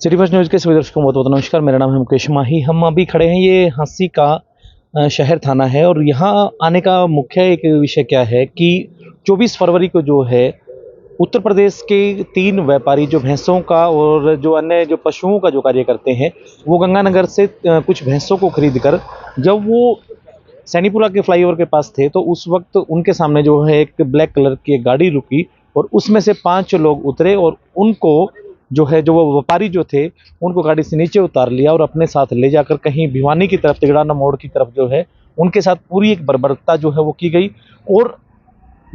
City first news के सभी दर्शकों को बहुत बहुत नमस्कार। मेरा नाम है मुकेश माही। हम अभी खड़े हैं, ये हांसी का शहर थाना है और यहाँ आने का मुख्य एक विषय क्या है कि 24 फरवरी को जो है उत्तर प्रदेश के 3 व्यापारी जो भैंसों का और जो अन्य जो पशुओं का जो कार्य करते हैं, वो गंगानगर से कुछ भैंसों को खरीद कर जब वो सैनीपुरा के फ्लाईओवर के पास थे तो उस वक्त उनके सामने जो है एक ब्लैक कलर की एक गाड़ी रुकी और उसमें से 5 लोग उतरे और उनको जो है, जो वो व्यापारी जो थे, उनको गाड़ी से नीचे उतार लिया और अपने साथ ले जाकर कहीं भिवानी की तरफ, तिगड़ाना मोड़ की तरफ जो है उनके साथ पूरी एक बर्बरता जो है वो की गई। और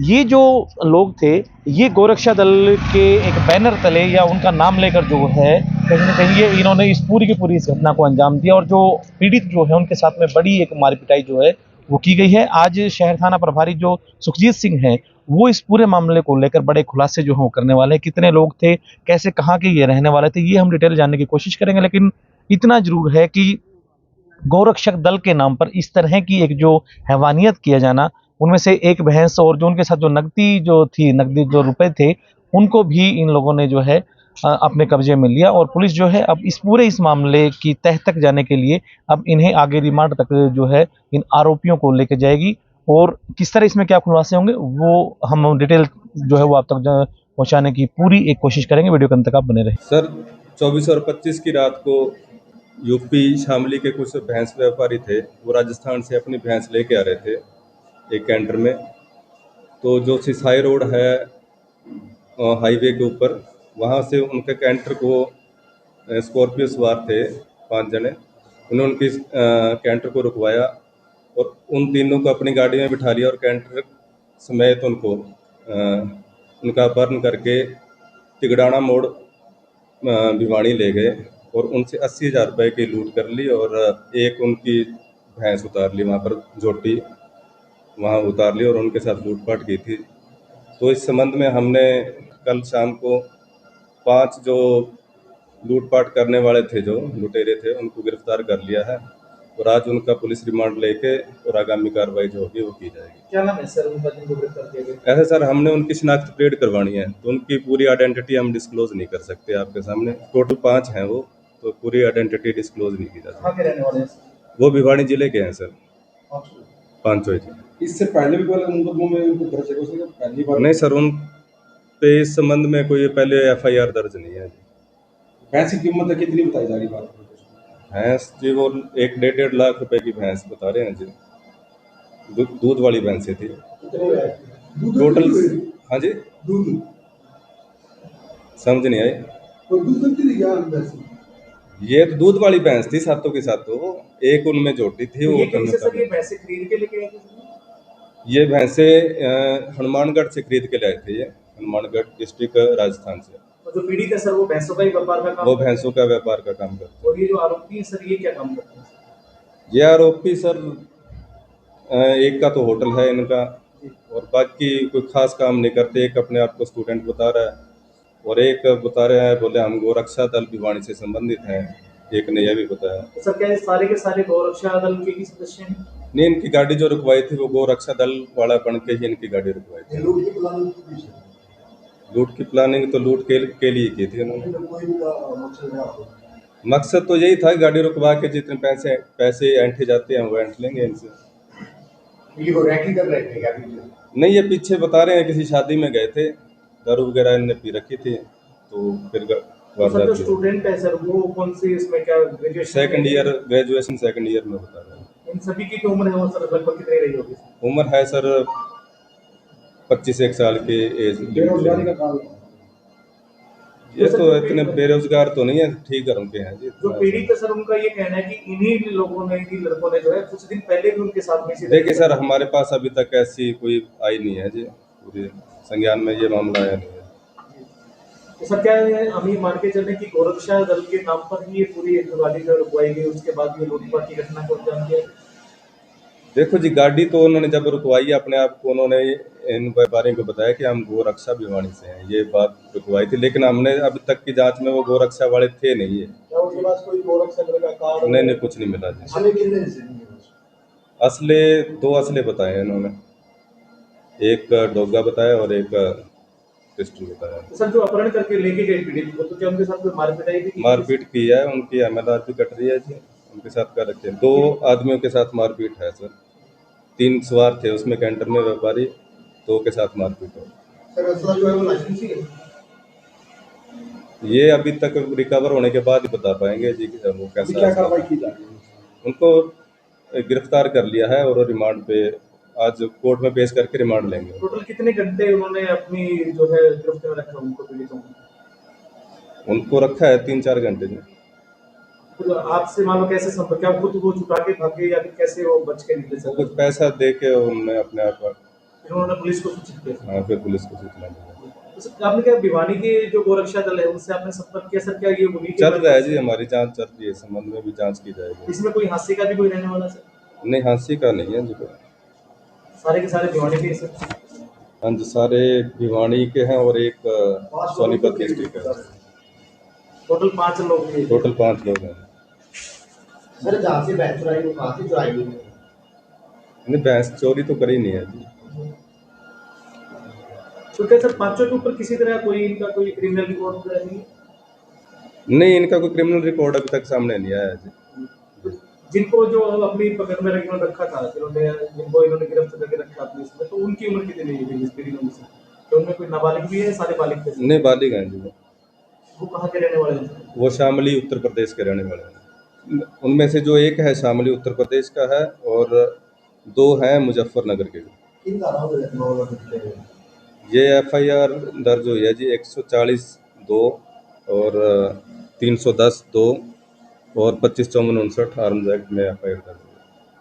ये जो लोग थे, ये गोरक्षा दल के एक बैनर तले या उनका नाम लेकर जो है कहीं ना कहीं ये इन्होंने इस पूरी की पूरी इस घटना को अंजाम दिया और जो पीड़ित जो है उनके साथ में बड़ी एक मारपिटाई जो है वो की गई है। आज शहर थाना प्रभारी जो सुखजीत सिंह हैं, वो इस पूरे मामले को लेकर बड़े खुलासे जो है वो करने वाले हैं। कितने लोग थे, कैसे, कहाँ के ये रहने वाले थे, ये हम डिटेल जानने की कोशिश करेंगे। लेकिन इतना जरूर है कि गौरक्षक दल के नाम पर इस तरह की एक जो हैवानियत किया जाना, उनमें से एक भैंस और जो उनके साथ जो नकदी जो रुपए थे, उनको भी इन लोगों ने जो है अपने कब्जे में लिया और पुलिस जो है अब इस मामले की तह तक जाने के लिए अब इन्हें आगे रिमांड तक जो है इन आरोपियों को लेकर जाएगी और किस तरह इसमें क्या खुलासे होंगे वो हम डिटेल जो है वो आप तक पहुंचाने की पूरी एक कोशिश करेंगे। वीडियो के अंत तक आप बने रहे। सर 24 और 25 की रात को यूपी शामली के कुछ भैंस व्यापारी थे, वो राजस्थान से अपनी भैंस लेके आ रहे थे एक कैंटर में। तो जो सिसाई रोड है हाईवे के ऊपर, वहाँ से उनके कैंटर को स्कॉर्पियो सवार थे 5 जने, उन्होंने उनकी कैंटर को रुकवाया और उन तीनों को अपनी गाड़ी में बिठा लिया और कैंटर समेत उनका अपहरण करके तिगड़ाना मोड़ भिवानी ले गए और उनसे 80,000 रुपये की लूट कर ली और एक उनकी भैंस उतार ली, वहाँ पर जोटी वहाँ उतार ली और उनके साथ लूटपाट की थी। तो इस संबंध में हमने कल शाम को 5 जो लूटपाट करने वाले थे, जो लुटेरे थे, उनको गिरफ्तार कर लिया है और आज उनका पुलिस रिमांड लेके और आगामी कार्रवाई जो होगी वो की जाएगी। क्या नाम है सर उनका जिनको गिरफ्तार किया गया? ऐसे सर हमने उनकी शिनाख्त परेड करवानी है, तो उनकी पूरी आइडेंटिटी हम डिस्क्लोज नहीं कर सकते आपके सामने। टोटल 5 हैं वो, तो पूरी आइडेंटिटी डिस्क्लोज नहीं की जा सकती। कहाँ के रहने वाले हैं? वो भिवानी जिले के हैं सर, पांचों जी। इससे पहले भी कोई मुकदमों में उनको दर्ज है उसने पहली बार? नहीं सर, उन पे इस संबंध में कोई पहले FIR दर्ज नहीं है। भैंस की कीमत कितनी बताई जा रही बात? भैंस जी वो 1-1.5 लाख रुपए की भैंस बता रहे हैं जी। दूध वाली भैंसें थी टोटल। हाँ जी, दूध समझ नहीं आई। तो दूध कितनी यार भैंस? ये तो दूध वाली भैंस थी, सातों की सातों। एक उनमें जोटी थी। वो सर ये भैंसे खरीद के लेके आए थे? ये भैंसे हनुमानगढ़ से खरीद के लाए थे, ये हनुमानगढ़ डिस्ट्रिक्ट राजस्थान से। जो पीड़ित है सर वो भैंसों का ही व्यापार का काम? वो भैंसों का व्यापार का काम करते हैं। और ये जो आरोपी है सर ये क्या काम करते हैं? ये आरोपी सर एक का तो होटल है इनका और बाकी कोई खास काम नहीं करते। एक अपने आप को स्टूडेंट बता रहा है और एक बता रहे हैं, बोले हम गोरक्षा दल भिवानी से संबंधित हैं। एक ने यह भी बताया। तो सर क्या ये सारे के सारे गोरक्षा दल के ही सदस्य हैं? नहीं, इनकी गाड़ी जो रुकवाई थी वो गोरक्षा दल वाला बन के ही इनकी गाड़ी रुकवाई थी। लूट की प्लानिंग तो लूट के लिए की थी उन्होंने। मकसद तो यही था, गाड़ी रुकवा के जितने पैसे ऐंठे जाते हैं वो ऐंठ लेंगे इनसे। ये वो रैकिंग कर रहे थे क्या? नहीं, ये पीछे बता रहे हैं किसी शादी में गए थे, दारू वगैरह इनने पी रखी थी, तो फिर सर जो स्टूडेंट है सर वो कौन सी इसमें क्या ग्रेजुएशन सेकंड ईयर में बता रहे हैं। इन सभी की उम्र है वो सर लगभग कितनी रही होगी? उम्र है सर 25 साल की एज। बेरोजगारी का कारण ये तो इतने बेरोजगार तो नहीं है, ठीक घरों के हैं जी। जो पीड़ित है सर उनका ये कहना है कि इन्हीं लोगों ने, इन्हीं लड़कों ने जो है कुछ दिन पहले भी उनके साथ में। देखिए सर, हमारे पास अभी तक ऐसी कोई आई नहीं है जी, पूरे संज्ञान में ये मामला आया नहीं है। तो सर क्या हम ये मान के चले कि गोरक्षा दल के नाम पर ही ये पूरी गाड़ी जो रुकवाई गई, उसके बाद ये लूटपाट की घटना को अंजाम दिया? देखो जी, गाड़ी तो उन्होंने जब रुकवाई, अपने आप को उन्होंने इन व्यापारियों को बताया कि हम गोरक्षा भिवानी से हैं, ये बात रुकवाई थी। लेकिन हमने अभी तक की जांच में वो गोरक्षा वाले थे नहीं है। क्या उनके पास कोई गोरक्षा दल का कार्ड? नहीं, कुछ नहीं मिला जी। असले 2 असले बताए इन्होंने, एक डोगा बताया और एक पिस्टल बताया। तो सर जो अपहरण करके लेके गए पीड़ित को, तो क्या उनके साथ कोई मारपीट आई थी? मारपीट की है, उनकी एमएलआर भी कट रही है जी, उनके साथ कर रखे हैं। 2 आदमियों के साथ मारपीट है सर, 3 सवार थे उसमें, कैंटर में व्यापारी, 2 के साथ मारपीट है। सर असला जो है वो लाइसेंसी है। ये अभी तक रिकवर होने के बाद ही बता पाएंगे जी कि वो अभी कैसा क्या है। कार्रवाई की जा रही है? उनको गिरफ्तार कर लिया है और रिमांड पे आज कोर्ट में पेश करके रिमांड लेंगे। टोटल कितने घंटे उन्होंने अपनी जो है गिरफ्त में रखा उनको पीड़ितों को? उनको रखा है 3-4 घंटे में। तो आपसे मान लो कैसे संपर्क, क्या खुद वो छुपा के भागे या फिर कैसे वो बच के निकले वो सर? कुछ पैसा दे के उन्होंने अपने आप, फिर उन्होंने पुलिस को सूचित किया। हाँ, फिर पुलिस को सूचना दी। तो सर आपने क्या भिवानी के जो गोरक्षा दल है उनसे आपने संपर्क किया सर? क्या ये उन्हीं के चल रहा है मदद जी, से- हमारी जांच चल रही है, इस संबंध में भी जांच की जाएगी। इसमें कोई हादसे का भी कोई रहने वाला सर? नहीं, हांसी का नहीं है जी कोई। सारे के सारे भिवानी के ही सर? हाँ जी, सारे भिवानी के हैं और एक सोनीपत डिस्ट्रिक्ट है। टोटल 5 लोग थे। टोटल 5 लोग हैं। सर जहाँ से बैच चुराई वो कहाँ से चुराई हुई है? नहीं, भैंस चोरी तो करी नहीं है जी। तो क्या सर पांचों के ऊपर किसी तरह कोई इनका कोई क्रिमिनल रिकॉर्ड नहीं है? नहीं, इनका कोई क्रिमिनल रिकॉर्ड अभी तक सामने नहीं आया है जी। जिनको जो अपनी पकड़ में रखा था, जिनको इन्होंने गिरफ्त करके रखा अपने इसमें, तो उनकी उम्र कितनी है इस तीनों में से? तो उनमें कोई नाबालिग भी है, सारे बालिग थे? नहीं, बालिग हैं जी। वो कहाँ के रहने वाले हैं? वो शामली उत्तर प्रदेश के रहने वाले हैं। उनमें से जो एक है शामली उत्तर प्रदेश का है और 2 हैं मुजफ्फरनगर के। किन धाराओं में मामला दर्ज है? ये एफआईआर दर्ज हुई है जी 140(2) और 310(2) और 25-54-59 आर्म्स एक्ट में एफआईआर दर्ज है।